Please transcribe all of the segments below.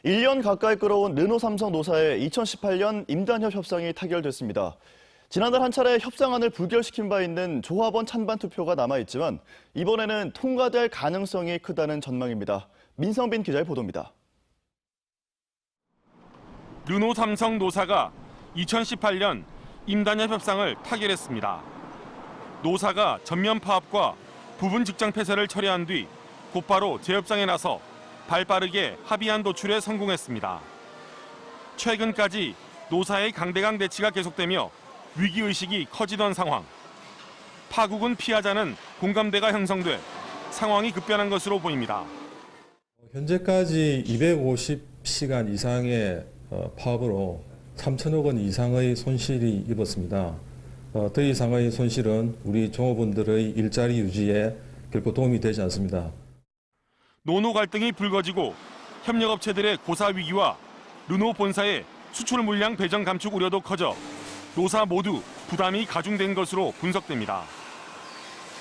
1년 가까이 끌어온 르노삼성 노사의 2018년 임단협 협상이 타결됐습니다. 지난달 한 차례 협상안을 부결시킨 바 있는 조합원 찬반 투표가 남아있지만 이번에는 통과될 가능성이 크다는 전망입니다. 민성빈 기자의 보도입니다. 르노삼성 노사가 2018년 임단협 협상을 타결했습니다. 노사가 전면 파업과 부분 직장 폐쇄를 철회한 뒤 곧바로 재협상에 나서 발빠르게 합의안 도출에 성공했습니다. 최근까지 노사의 강대강 대치가 계속되며 위기의식이 커지던 상황. 파국은 피하자는 공감대가 형성돼 상황이 급변한 것으로 보입니다. 현재까지 250시간 이상의 파업으로 3천억 원 이상의 손실이 입었습니다. 더 이상의 손실은 우리 종업원들의 일자리 유지에 결코 도움이 되지 않습니다. 노노 갈등이 불거지고 협력업체들의 고사 위기와 르노 본사의 수출 물량 배정 감축 우려도 커져 노사 모두 부담이 가중된 것으로 분석됩니다.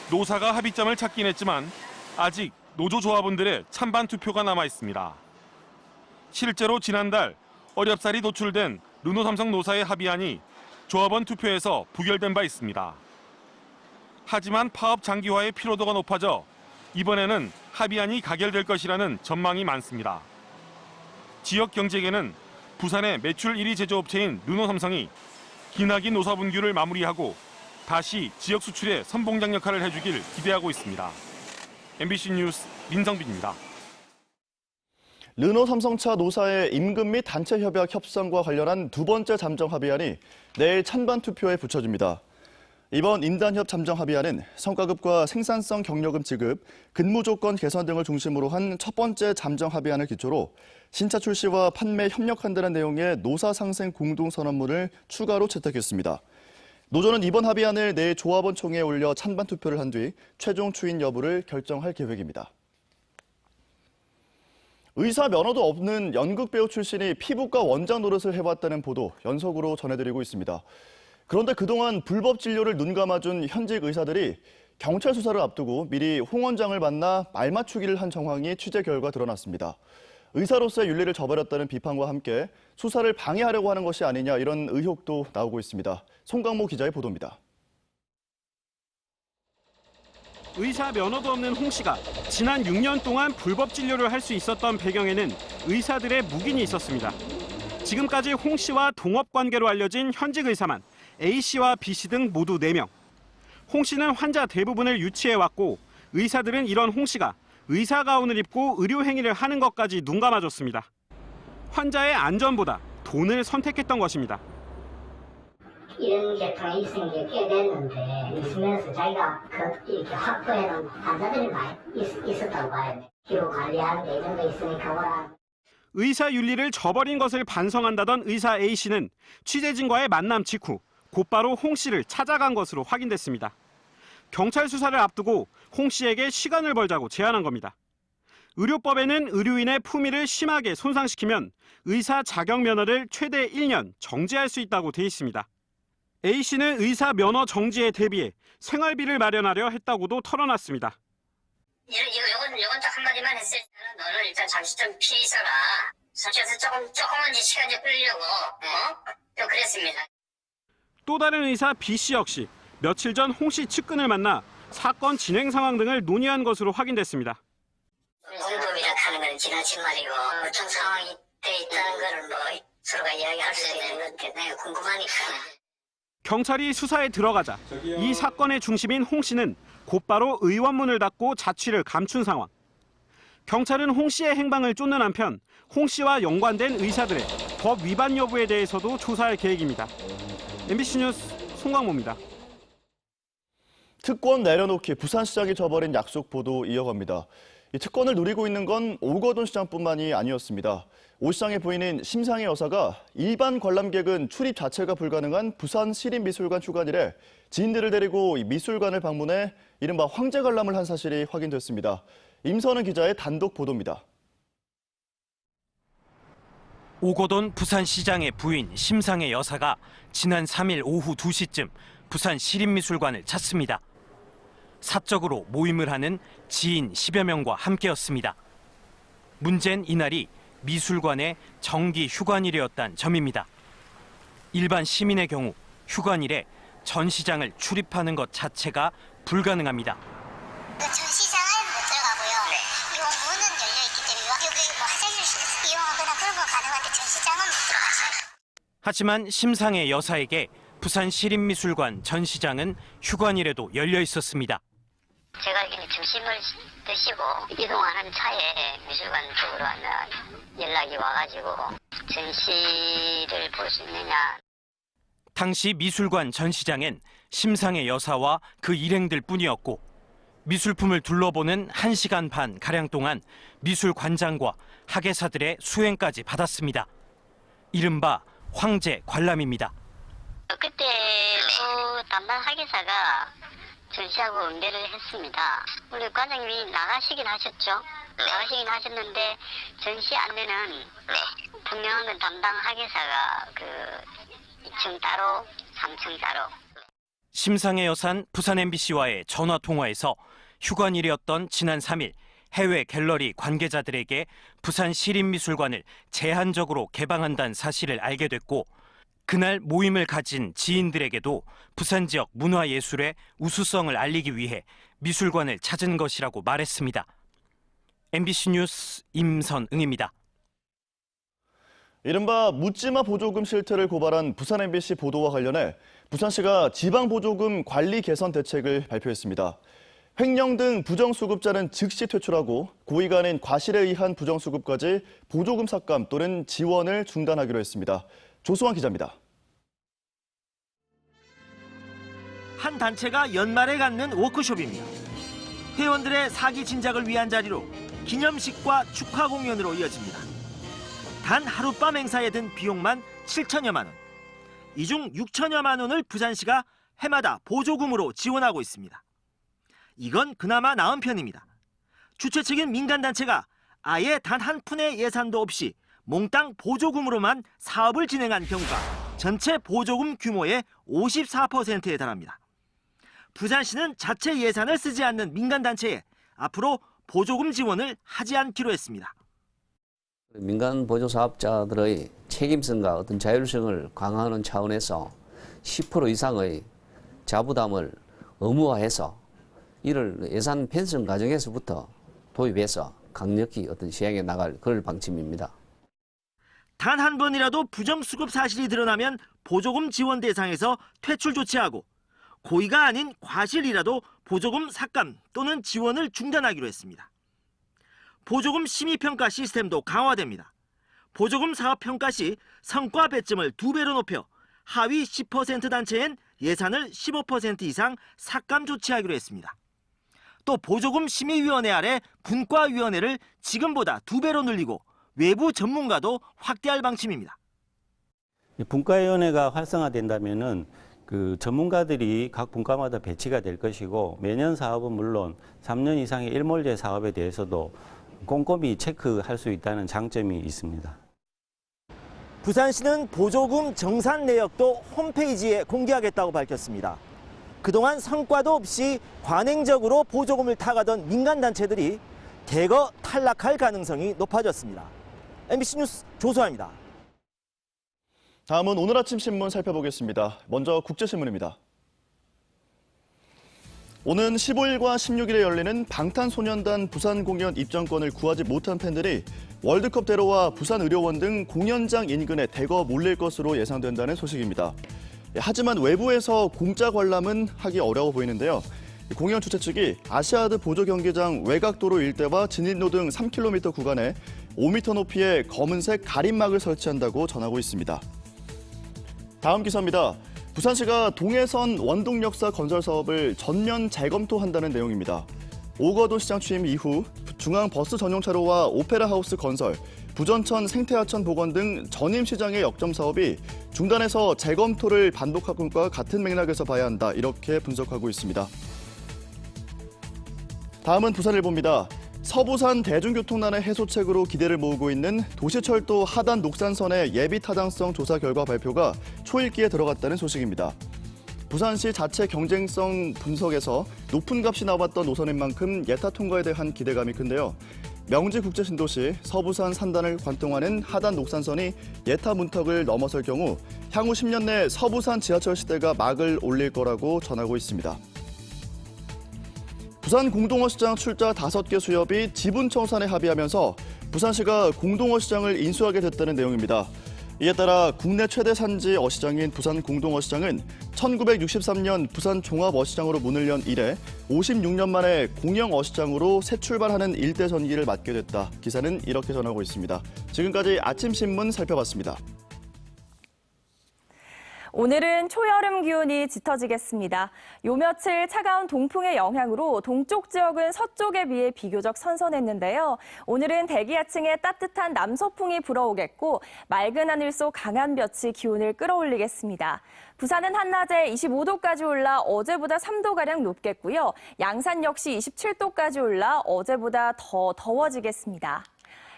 노사가 합의점을 찾긴 했지만 아직 노조 조합원들의 찬반 투표가 남아 있습니다. 실제로 지난달 어렵사리 도출된 르노삼성 노사의 합의안이 조합원 투표에서 부결된 바 있습니다. 하지만 파업 장기화의 피로도가 높아져 이번에는 합의안이 가결될 것이라는 전망이 많습니다. 지역 경제계는 부산의 매출 1위 제조업체인 르노삼성이 기나긴 노사 분규를 마무리하고 다시 지역 수출에 선봉장 역할을 해주길 기대하고 있습니다. MBC 뉴스 민성빈입니다. 르노삼성차 노사의 임금 및 단체 협약 협상과 관련한 두 번째 잠정 합의안이 내일 찬반 투표에 붙여집니다. 이번 임단협 잠정 합의안은 성과급과 생산성 경력금 지급, 근무 조건 개선 등을 중심으로 한 첫 번째 잠정 합의안을 기초로 신차 출시와 판매 협력한다는 내용의 노사 상생 공동선언문을 추가로 채택했습니다. 노조는 이번 합의안을 내일 조합원 총회에 올려 찬반 투표를 한 뒤 최종 추인 여부를 결정할 계획입니다. 의사 면허도 없는 연극 배우 출신이 피부과 원장 노릇을 해왔다는 보도 연속으로 전해드리고 있습니다. 그런데 그동안 불법 진료를 눈감아준 현직 의사들이 경찰 수사를 앞두고 미리 홍 원장을 만나 말 맞추기를 한 정황이 취재 결과 드러났습니다. 의사로서의 윤리를 저버렸다는 비판과 함께 수사를 방해하려고 하는 것이 아니냐 이런 의혹도 나오고 있습니다. 송강모 기자의 보도입니다. 의사 면허도 없는 홍 씨가 지난 6년 동안 불법 진료를 할 수 있었던 배경에는 의사들의 묵인이 있었습니다. 지금까지 홍 씨와 동업 관계로 알려진 현직 의사만 A 씨와 B 씨 등 모두 4명. 홍 씨는 환자 대부분을 유치해왔고 의사들은 이런 홍 씨가 의사 가운을 입고 의료 행위를 하는 것까지 눈감아줬습니다. 환자의 안전보다 돈을 선택했던 것입니다. 이런 계통이 있은 게 꽤 됐는데 있으면서 자기가 이렇게 확보해놓은 환자들이 많이 있었다고 봐요. 기록 관리하는 데 이런 거 있으니까 뭐라. 의사 윤리를 저버린 것을 반성한다던 의사 A 씨는 취재진과의 만남 직후 곧바로 홍 씨를 찾아간 것으로 확인됐습니다. 경찰 수사를 앞두고 홍 씨에게 시간을 벌자고 제안한 겁니다. 의료법에는 의료인의 품위를 심하게 손상시키면 의사 자격 면허를 최대 1년 정지할 수 있다고 돼 있습니다. A 씨는 의사 면허 정지에 대비해 생활비를 마련하려 했다고도 털어놨습니다. 요건 딱 한마디만 했을 때는 너는 일단 잠시 좀 피해 있어라. 솔직해서 조금은 이제 시간 좀 끌려고 좀 그랬습니다. 또 다른 의사 B 씨 역시 며칠 전 홍 씨 측근을 만나 사건 진행 상황 등을 논의한 것으로 확인됐습니다. 공범이라 하는 건 지나친 말이고 어떤 상황이 돼 있다는 거를 뭐 서로가 이야기할 수 있는 건데 내가 궁금하니까. 경찰이 수사에 들어가자 이 사건의 중심인 홍 씨는 곧바로 의원문을 닫고 자취를 감춘 상황. 경찰은 홍 씨의 행방을 쫓는 한편 홍 씨와 연관된 의사들의 법 위반 여부에 대해서도 조사할 계획입니다. MBC 뉴스 송광모입니다. 특권 내려놓기 부산시장이 저버린 약속 보도 이어갑니다. 이 특권을 누리고 있는 건 오거돈 시장뿐만이 아니었습니다. 오 시장의 부인인 심상의 여사가 일반 관람객은 출입 자체가 불가능한 부산 시립미술관 휴관일에 지인들을 데리고 미술관을 방문해 이른바 황제 관람을 한 사실이 확인됐습니다. 임선은 기자의 단독 보도입니다. 오거돈 부산시장의 부인 심상의 여사가 지난 3일 오후 2시쯤 부산 시립미술관을 찾습니다. 사적으로 모임을 하는 지인 10여 명과 함께였습니다. 문제는 이날이 미술관의 정기 휴관일이었다는 점입니다. 일반 시민의 경우 휴관일에 전시장을 출입하는 것 자체가 불가능합니다. 전시장은 못 들어가고요. 이 문은 열려 있기 때문에 여기 뭐 화장실 이용하거나 그런 건 가능한데 전시장은 못 들어가셔요. 하지만 심상의 여사에게 부산시립미술관 전시장은 휴관일에도 열려 있었습니다. 제가 이렇게 점심을 드시고 이동하는 차에 미술관 쪽으로 연락이 와가지고 전시를 볼 수 있느냐. 당시 미술관 전시장엔 심상의 여사와 그 일행들 뿐이었고 미술품을 둘러보는 1시간 반 가량 동안 미술관장과 학예사들의 수행까지 받았습니다. 이른바 황제 관람입니다. 그때 그 담당 학예사가 전시하고 응대를 했습니다. 우리 관장님이 나가시긴 하셨죠. 나가시긴 하셨는데 전시 안내는 분명한 건 담당 학예사가 그 2층 따로 3층 따로. 심상의 여사는 부산 MBC와의 전화 통화에서 휴관일이었던 지난 3일 해외 갤러리 관계자들에게 부산시립미술관을 제한적으로 개방한다는 사실을 알게 됐고 그날 모임을 가진 지인들에게도 부산 지역 문화예술의 우수성을 알리기 위해 미술관을 찾은 것이라고 말했습니다. MBC 뉴스 임선응입니다. 이른바 묻지마 보조금 실태를 고발한 부산 MBC 보도와 관련해 부산시가 지방보조금 관리 개선 대책을 발표했습니다. 횡령 등 부정수급자는 즉시 퇴출하고 고의가 아닌 과실에 의한 부정수급까지 보조금 삭감 또는 지원을 중단하기로 했습니다. 조수환 기자입니다. 한 단체가 연말에 갖는 워크숍입니다. 회원들의 사기 진작을 위한 자리로 기념식과 축하 공연으로 이어집니다. 단 하룻밤 행사에 든 비용만 7천여만 원. 이 중 6천여만 원을 부산시가 해마다 보조금으로 지원하고 있습니다. 이건 그나마 나은 편입니다. 주최 측인 민간단체가 아예 단 한 푼의 예산도 없이 몽땅 보조금으로만 사업을 진행한 경우가 전체 보조금 규모의 54%에 달합니다. 부산시는 자체 예산을 쓰지 않는 민간단체에 앞으로 보조금 지원을 하지 않기로 했습니다. 민간 보조 사업자들의 책임성과 어떤 자율성을 강화하는 차원에서 10% 이상의 자부담을 의무화해서 이를 예산 편성 과정에서부터 도입해서 강력히 어떤 시행해 나갈 그럴 방침입니다. 단 한 번이라도 부정수급 사실이 드러나면 보조금 지원 대상에서 퇴출 조치하고 고의가 아닌 과실이라도 보조금 삭감 또는 지원을 중단하기로 했습니다. 보조금 심의평가 시스템도 강화됩니다. 보조금 사업평가 시 성과 배점을 2배로 높여 하위 10% 단체엔 예산을 15% 이상 삭감 조치하기로 했습니다. 또 보조금 심의위원회 아래 분과위원회를 지금보다 2배로 늘리고 외부 전문가도 확대할 방침입니다. 분과위원회가 활성화된다면은 그 전문가들이 각 분과마다 배치가 될 것이고 매년 사업은 물론 3년 이상의 일몰제 사업에 대해서도 꼼꼼히 체크할 수 있다는 장점이 있습니다. 부산시는 보조금 정산 내역도 홈페이지에 공개하겠다고 밝혔습니다. 그동안 성과도 없이 관행적으로 보조금을 타가던 민간단체들이 대거 탈락할 가능성이 높아졌습니다. MBC 뉴스 조수아입니다. 다음은 오늘 아침 신문 살펴보겠습니다. 먼저 국제신문입니다. 오는 15일과 16일에 열리는 방탄소년단 부산 공연 입장권을 구하지 못한 팬들이 월드컵대로와 부산의료원 등 공연장 인근에 대거 몰릴 것으로 예상된다는 소식입니다. 하지만 외부에서 공짜 관람은 하기 어려워 보이는데요. 공연 주최 측이 아시아드 보조 경기장 외곽도로 일대와 진입로 등 3km 구간에 5m 높이의 검은색 가림막을 설치한다고 전하고 있습니다. 다음 기사입니다. 부산시가 동해선 원동역사 건설 사업을 전면 재검토한다는 내용입니다. 오거도 시장 취임 이후 중앙버스 전용차로와 오페라 하우스 건설, 부전천 생태하천 복원 등 전임시장의 역점 사업이 중단해서 재검토를 반복한 것과 같은 맥락에서 봐야 한다, 이렇게 분석하고 있습니다. 다음은 부산일보입니다. 서부산 대중교통난의 해소책으로 기대를 모으고 있는 도시철도 하단 녹산선의 예비 타당성 조사 결과 발표가 초읽기에 들어갔다는 소식입니다. 부산시 자체 경쟁성 분석에서 높은 값이 나왔던 노선인 만큼 예타 통과에 대한 기대감이 큰데요. 명지국제신도시 서부산 산단을 관통하는 하단 녹산선이 예타 문턱을 넘어설 경우 향후 10년 내 서부산 지하철 시대가 막을 올릴 거라고 전하고 있습니다. 부산 공동어시장 출자 5개 수협이 지분 청산에 합의하면서 부산시가 공동어시장을 인수하게 됐다는 내용입니다. 이에 따라 국내 최대 산지 어시장인 부산 공동어시장은 1963년 부산 종합어시장으로 문을 연 이래 56년 만에 공영어시장으로 새 출발하는 일대 전기를 맞게 됐다. 기사는 이렇게 전하고 있습니다. 지금까지 아침신문 살펴봤습니다. 오늘은 초여름 기온이 짙어지겠습니다. 요 며칠 차가운 동풍의 영향으로 동쪽 지역은 서쪽에 비해 비교적 선선했는데요. 오늘은 대기하층에 따뜻한 남서풍이 불어오겠고 맑은 하늘 속 강한 볕이 기온을 끌어올리겠습니다. 부산은 한낮에 25도까지 올라 어제보다 3도가량 높겠고요. 양산 역시 27도까지 올라 어제보다 더 더워지겠습니다.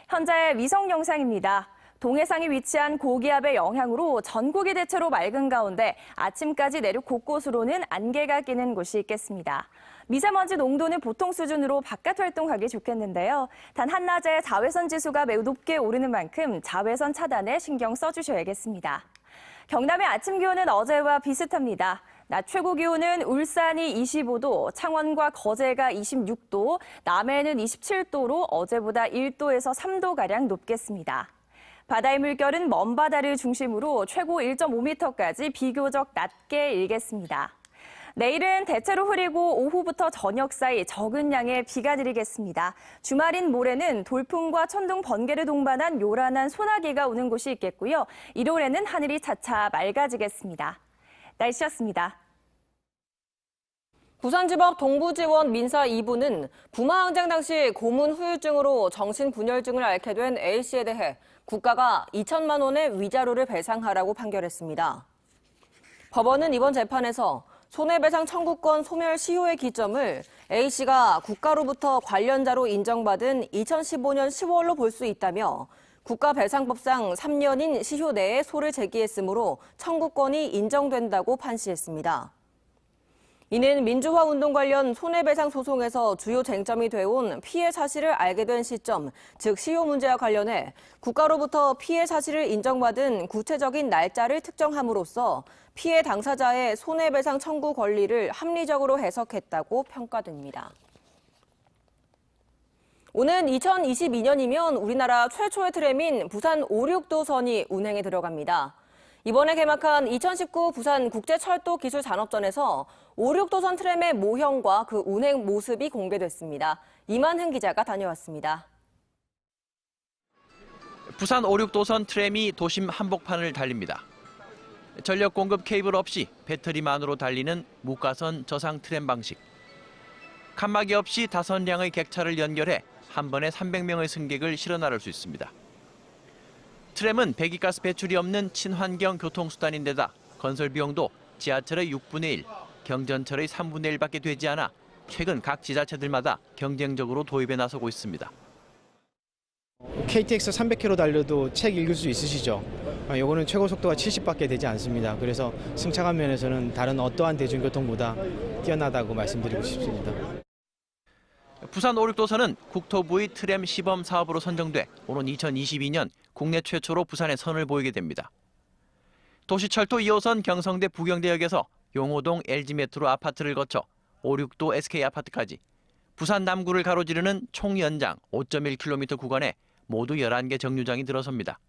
현재 위성 영상입니다. 동해상에 위치한 고기압의 영향으로 전국이 대체로 맑은 가운데 아침까지 내륙 곳곳으로는 안개가 끼는 곳이 있겠습니다. 미세먼지 농도는 보통 수준으로 바깥 활동하기 좋겠는데요. 단 한낮에 자외선 지수가 매우 높게 오르는 만큼 자외선 차단에 신경 써주셔야겠습니다. 경남의 아침 기온은 어제와 비슷합니다. 낮 최고 기온은 울산이 25도, 창원과 거제가 26도, 남해는 27도로 어제보다 1도에서 3도가량 높겠습니다. 바다의 물결은 먼바다를 중심으로 최고 1.5m까지 비교적 낮게 일겠습니다. 내일은 대체로 흐리고 오후부터 저녁 사이 적은 양의 비가 내리겠습니다. 주말인 모레는 돌풍과 천둥, 번개를 동반한 요란한 소나기가 오는 곳이 있겠고요. 일요일에는 하늘이 차차 맑아지겠습니다. 날씨였습니다. 부산지법 동부지원 민사 2부는 부마항쟁 당시 고문 후유증으로 정신분열증을 앓게 된 A씨에 대해 국가가 2천만 원의 위자료를 배상하라고 판결했습니다. 법원은 이번 재판에서 손해배상 청구권 소멸 시효의 기점을 A씨가 국가로부터 관련자로 인정받은 2015년 10월로 볼 수 있다며 국가배상법상 3년인 시효 내에 소를 제기했으므로 청구권이 인정된다고 판시했습니다. 이는 민주화운동 관련 손해배상 소송에서 주요 쟁점이 되어온 피해 사실을 알게 된 시점, 즉 시효 문제와 관련해 국가로부터 피해 사실을 인정받은 구체적인 날짜를 특정함으로써 피해 당사자의 손해배상 청구 권리를 합리적으로 해석했다고 평가됩니다. 오는 2022년이면 우리나라 최초의 트램인 부산 5-6도선이 운행에 들어갑니다. 이번에 개막한 2019 부산 국제철도기술산업전에서 5-6도선 트램의 모형과 그 운행 모습이 공개됐습니다. 이만흥 기자가 다녀왔습니다. 부산 5-6도선 트램이 도심 한복판을 달립니다. 전력 공급 케이블 없이 배터리만으로 달리는 무가선 저상 트램 방식. 칸막이 없이 다선량의 객차를 연결해 한 번에 300명의 승객을 실어 나를 수 있습니다. 트램은 배기가스 배출이 없는 친환경 교통수단인데다 건설 비용도 지하철의 6분의 1, 경전철의 3분의 1밖에 되지 않아 최근 각 지자체들마다 경쟁적으로 도입에 나서고 있습니다. KTX 300km 달려도 책 읽을 수 있으시죠? 이거는 최고 속도가 70밖에 되지 않습니다. 그래서 승차감 면에서는 다른 어떠한 대중교통보다 뛰어나다고 말씀드리고 싶습니다. 부산 5-6도선은 국토부의 트램 시범 사업으로 선정돼 오는 2022년 국내 최초로 부산에 선을 보이게 됩니다. 도시철도 2호선 경성대 부경대역에서 용호동 LG메트로 아파트를 거쳐 5-6도 SK아파트까지 부산 남구를 가로지르는 총 연장 5.1km 구간에 모두 11개 정류장이 들어섭니다.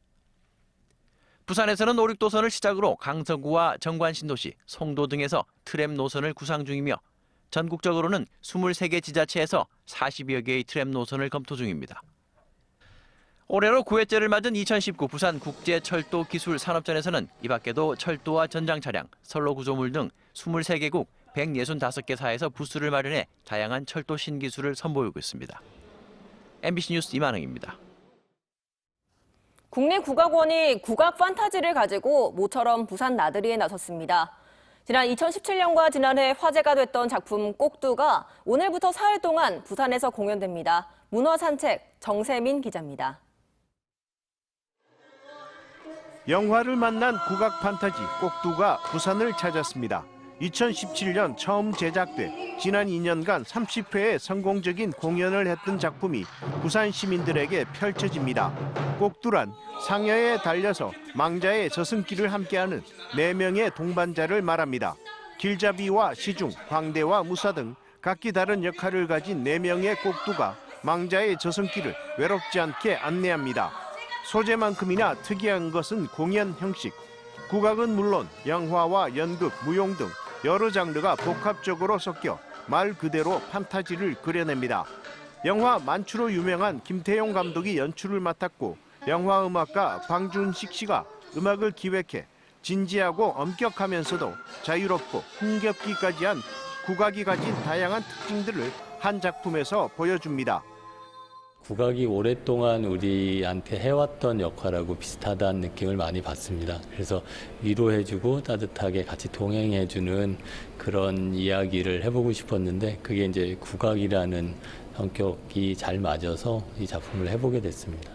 부산에서는 5-6도선을 시작으로 강서구와 정관신도시, 송도 등에서 트램 노선을 구상 중이며 전국적으로는 23개 지자체에서 40여 개의 트램 노선을 검토 중입니다. 올해로 9회째를 맞은 2019 부산 국제철도기술산업전에서는 이 밖에도 철도와 전장 차량, 선로 구조물 등 23개국 165개 사에서 부스를 마련해 다양한 철도 신기술을 선보이고 있습니다. MBC 뉴스 이만흥입니다. 국립국악원이 국악 판타지를 가지고 모처럼 부산 나들이에 나섰습니다. 지난 2017년과 지난해 화제가 됐던 작품 꼭두가 오늘부터 사흘 동안 부산에서 공연됩니다. 문화산책 정세민 기자입니다. 영화를 만난 국악 판타지 꼭두가 부산을 찾았습니다. 2017년 처음 제작돼 지난 2년간 30회의 성공적인 공연을 했던 작품이 부산 시민들에게 펼쳐집니다. 꼭두란 상여에 달려서 망자의 저승길을 함께하는 4명의 동반자를 말합니다. 길잡이와 시중, 광대와 무사 등 각기 다른 역할을 가진 4명의 꼭두가 망자의 저승길을 외롭지 않게 안내합니다. 소재만큼이나 특이한 것은 공연 형식. 국악은 물론 영화와 연극, 무용 등 여러 장르가 복합적으로 섞여 말 그대로 판타지를 그려냅니다. 영화 만추로 유명한 김태용 감독이 연출을 맡았고 영화 음악가 방준식 씨가 음악을 기획해 진지하고 엄격하면서도 자유롭고 흥겹기까지 한 국악이 가진 다양한 특징들을 한 작품에서 보여줍니다. 국악이 오랫동안 우리한테 해왔던 역할하고 비슷하다는 느낌을 많이 받습니다. 그래서 위로해주고 따뜻하게 같이 동행해주는 그런 이야기를 해보고 싶었는데 그게 이제 국악이라는 성격이 잘 맞아서 이 작품을 해보게 됐습니다.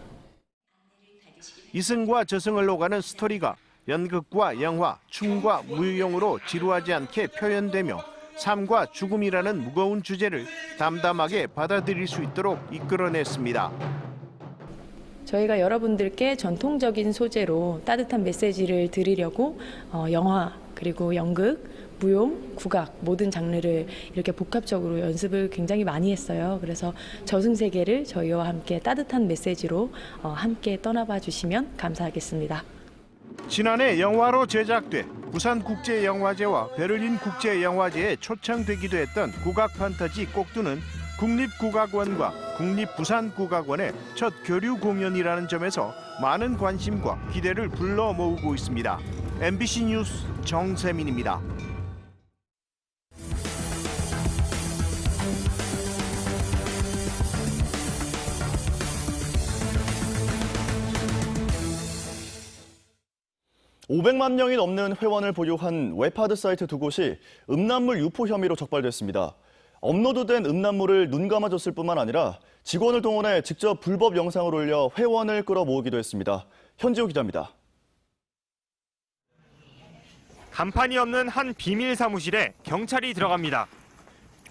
이승과 저승을 오가는 스토리가 연극과 영화, 춤과 무용으로 지루하지 않게 표현되며 삶과 죽음이라는 무거운 주제를 담담하게 받아들일 수 있도록 이끌어냈습니다. 저희가 여러분들께 전통적인 소재로 따뜻한 메시지를 드리려고 영화, 그리고 연극, 무용, 국악 모든 장르를 이렇게 복합적으로 연습을 굉장히 많이 했어요. 그래서 저승세계를 저희와 함께 따뜻한 메시지로 함께 떠나봐 주시면 감사하겠습니다. 지난해 영화로 제작돼 부산국제영화제와 베를린국제영화제에 초청되기도 했던 국악 판타지 꼭두는 국립국악원과 국립부산국악원의 첫 교류 공연이라는 점에서 많은 관심과 기대를 불러 모으고 있습니다. MBC 뉴스 정세민입니다. (500만) 명이 넘는 회원을 보유한 웹하드 사이트 2곳이 음란물 유포 혐의로 적발됐습니다. 업로드된 음란물을 눈 감아줬을 뿐만 아니라 직원을 동원해 직접 불법 영상을 올려 회원을 끌어모으기도 했습니다. 현지호 기자입니다. 간판이 없는 한 비밀 사무실에 경찰이 들어갑니다.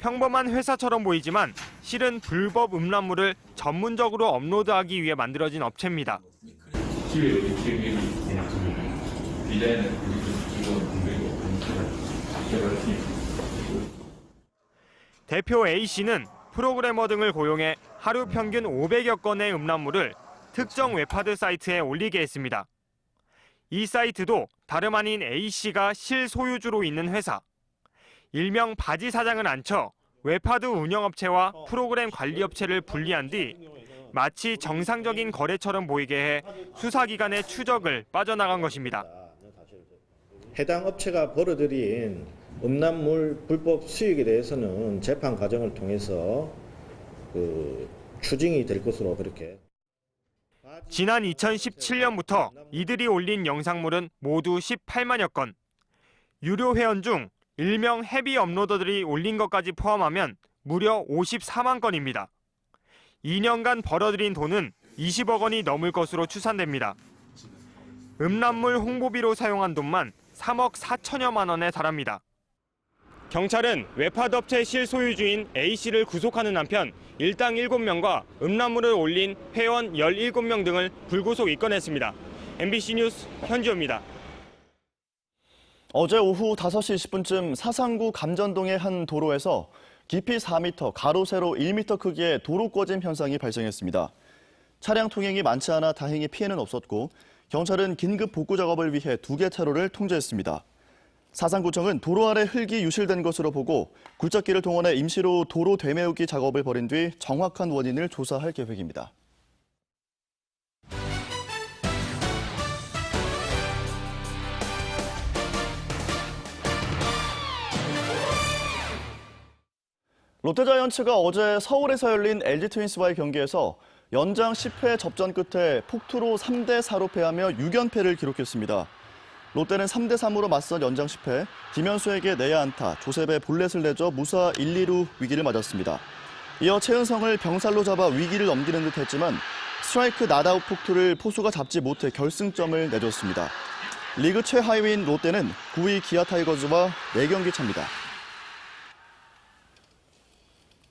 평범한 회사처럼 보이지만 실은 불법 음란물을 전문적으로 업로드하기 위해 만들어진 업체입니다. 대표 A씨는 프로그래머 등을 고용해 하루 평균 500여 건의 음란물을 특정 웹하드 사이트에 올리게 했습니다. 이 사이트도 다름 아닌 A씨가 실소유주로 있는 회사. 일명 바지 사장을 앉혀 웹하드 운영업체와 프로그램 관리업체를 분리한 뒤 마치 정상적인 거래처럼 보이게 해 수사기관의 추적을 빠져나간 것입니다. 해당 업체가 벌어들인 음란물 불법 수익에 대해서는 재판 과정을 통해서 추징이 될 것으로 그렇게. 지난 2017년부터 이들이 올린 영상물은 모두 18만여 건. 유료 회원 중 일명 헤비 업로더들이 올린 것까지 포함하면 무려 54만 건입니다. 2년간 벌어들인 돈은 20억 원이 넘을 것으로 추산됩니다. 음란물 홍보비로 사용한 돈만 3억 4천여만 원에 달합니다. 경찰은 웹하드 업체 실소유주인 A씨를 구속하는 한편 일당 7명과 음란물을 올린 회원 17명 등을 불구속 입건했습니다. MBC 뉴스 현지호입니다. 어제 오후 5시 10분쯤 사상구 감전동의 한 도로에서 깊이 4m, 가로 세로 1m 크기의 도로 꺼짐 현상이 발생했습니다. 차량 통행이 많지 않아 다행히 피해는 없었고 경찰은 긴급 복구 작업을 위해 2개 차로를 통제했습니다. 사상구청은 도로 아래 흙이 유실된 것으로 보고 굴착기를 동원해 임시로 도로 되메우기 작업을 벌인 뒤 정확한 원인을 조사할 계획입니다. 롯데자이언츠가 어제 서울에서 열린 LG 트윈스와의 경기에서 연장 10회 접전 끝에 폭투로 3대4로 패하며 6연패를 기록했습니다. 롯데는 3대3으로 맞선 연장 10회, 김현수에게 내야 안타, 조셉의 볼넷을 내줘 무사 1-2루 위기를 맞았습니다. 이어 최은성을 병살로 잡아 위기를 넘기는 듯 했지만 스트라이크 낫아웃 폭투를 포수가 잡지 못해 결승점을 내줬습니다. 리그 최하위인 롯데는 9위 기아 타이거즈와 4경기 차입니다.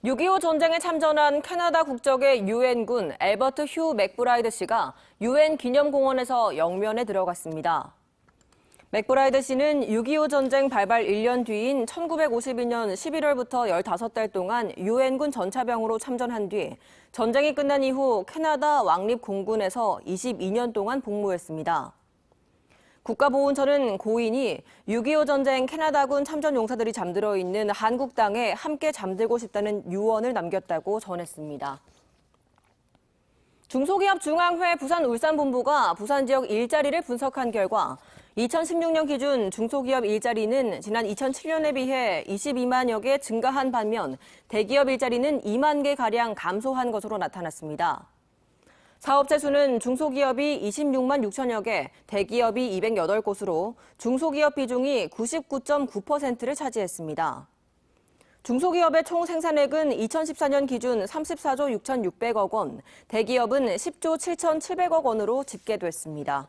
6.25 전쟁에 참전한 캐나다 국적의 유엔군 엘버트 휴 맥브라이드 씨가 유엔 기념공원에서 영면에 들어갔습니다. 맥브라이드 씨는 6.25 전쟁 발발 1년 뒤인 1952년 11월부터 15달 동안 유엔군 전차병으로 참전한 뒤 전쟁이 끝난 이후 캐나다 왕립공군에서 22년 동안 복무했습니다. 국가보훈처는 고인이 6.25 전쟁 캐나다군 참전 용사들이 잠들어 있는 한국땅에 함께 잠들고 싶다는 유언을 남겼다고 전했습니다. 중소기업중앙회 부산-울산본부가 부산 지역 일자리를 분석한 결과 2016년 기준 중소기업 일자리는 지난 2007년에 비해 22만여 개 증가한 반면 대기업 일자리는 2만 개가량 감소한 것으로 나타났습니다. 사업체 수는 중소기업이 26만 6천여 개, 대기업이 208곳으로 중소기업 비중이 99.9%를 차지했습니다. 중소기업의 총 생산액은 2014년 기준 34조 6,600억 원, 대기업은 10조 7,700억 원으로 집계됐습니다.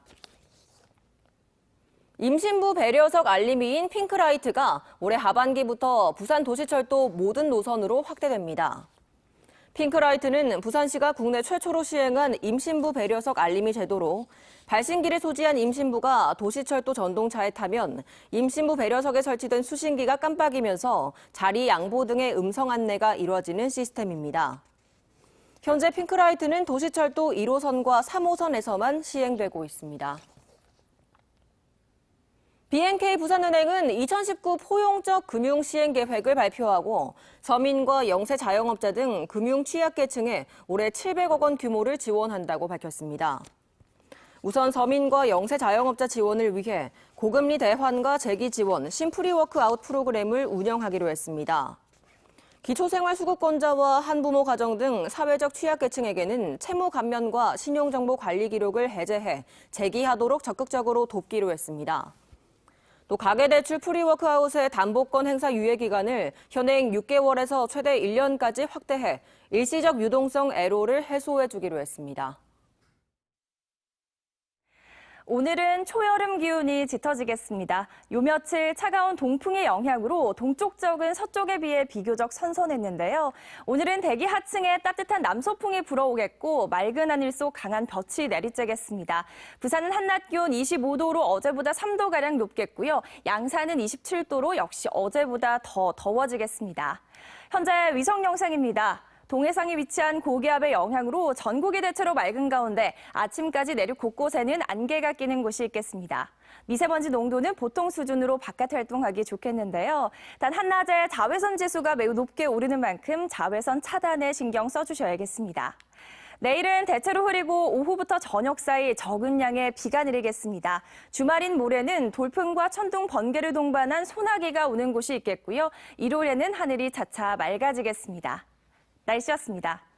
임신부 배려석 알림이인 핑크라이트가 올해 하반기부터 부산 도시철도 모든 노선으로 확대됩니다. 핑크라이트는 부산시가 국내 최초로 시행한 임신부 배려석 알림이 제도로 발신기를 소지한 임신부가 도시철도 전동차에 타면 임신부 배려석에 설치된 수신기가 깜빡이면서 자리 양보 등의 음성 안내가 이루어지는 시스템입니다. 현재 핑크라이트는 도시철도 1호선과 3호선에서만 시행되고 있습니다. BNK 부산은행은 2019 포용적 금융 시행 계획을 발표하고 서민과 영세 자영업자 등 금융 취약계층에 올해 700억 원 규모를 지원한다고 밝혔습니다. 우선 서민과 영세 자영업자 지원을 위해 고금리 대환과 재기 지원, 심프리워크아웃 프로그램을 운영하기로 했습니다. 기초생활수급권자와 한부모 가정 등 사회적 취약계층에게는 채무 감면과 신용정보 관리 기록을 해제해 재기하도록 적극적으로 돕기로 했습니다. 또 가계대출 프리워크아웃의 담보권 행사 유예 기간을 현행 6개월에서 최대 1년까지 확대해 일시적 유동성 애로를 해소해 주기로 했습니다. 오늘은 초여름 기온이 짙어지겠습니다. 요 며칠 차가운 동풍의 영향으로 동쪽 지역은 서쪽에 비해 비교적 선선했는데요. 오늘은 대기 하층에 따뜻한 남서풍이 불어오겠고 맑은 하늘 속 강한 볕이 내리쬐겠습니다. 부산은 한낮 기온 25도로 어제보다 3도가량 높겠고요. 양산은 27도로 역시 어제보다 더 더워지겠습니다. 현재 위성 영상입니다. 동해상에 위치한 고기압의 영향으로 전국이 대체로 맑은 가운데 아침까지 내륙 곳곳에는 안개가 끼는 곳이 있겠습니다. 미세먼지 농도는 보통 수준으로 바깥 활동하기 좋겠는데요. 단 한낮에 자외선 지수가 매우 높게 오르는 만큼 자외선 차단에 신경 써주셔야겠습니다. 내일은 대체로 흐리고 오후부터 저녁 사이 적은 양의 비가 내리겠습니다. 주말인 모레는 돌풍과 천둥, 번개를 동반한 소나기가 오는 곳이 있겠고요. 일요일에는 하늘이 차차 맑아지겠습니다. 날씨였습니다.